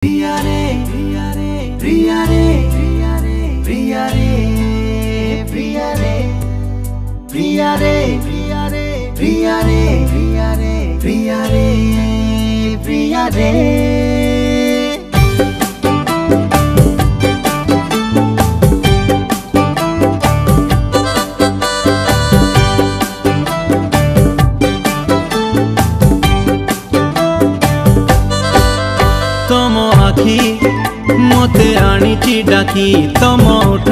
प्रिया रे प्रिया रे प्रिया रे प्रिया रे प्रिया रे प्रिया रे प्रिया रे प्रिया रे प्रिया रे प्रिया रे प्रिया रे प्रिया रे तम आखि मते आनीची डाकी तम उठ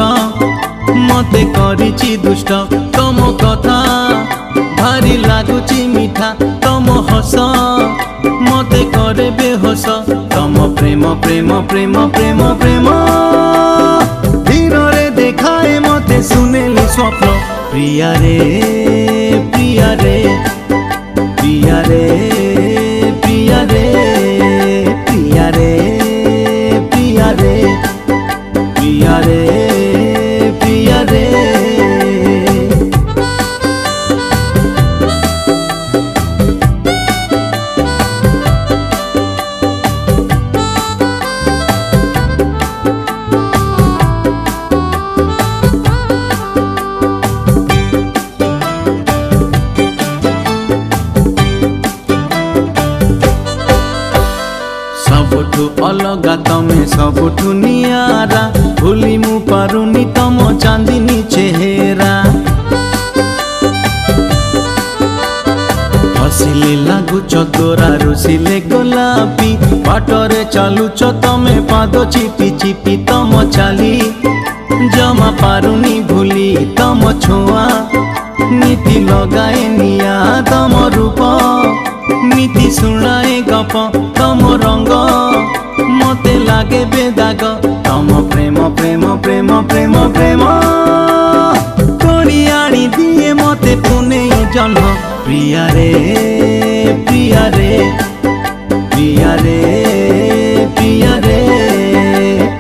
मते करिची दुष्ट तम कथा भारी लागुची मीठा तम हस मते करे बेहोस तम प्रेम प्रेम प्रेम प्रेम प्रेम धीर रे देखाए मते सुनेली स्वप्न प्रिया रे प्रिया रे प्रिया रे प्रिया रे प्रिया रे प्रिया रे प्रिया रे प्रिया रे सबुठु अलगा तमे सबुठु नियारा भूली मु पारुनी तम चांदनी चेहरा हसिले लागुच तोरा रुसिले गोलापी बाटरे चालुच तमे पाद चिपी चिपी तम चाली जमा पारुनी भूली तम छुआ नीति लगाए निया तम रूप नीति शुणाए गप तम रंग मते लागे बेदाग तम प्रेम प्रेम प्रेम प्रेम प्रेम कोणी आनी दिए मते पुने जन्म प्रिया रे प्रिया रे प्रिया रे प्रिया रे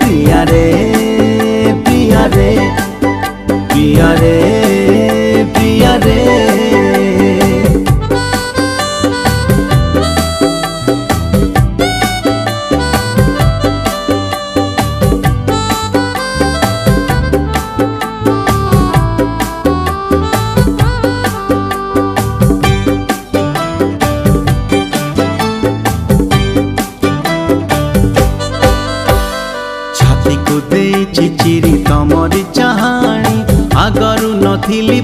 प्रिया रे प्रिया रे प्रिया रे प्रिया रे चिरी तमरी चाहाणी आगरू नथिली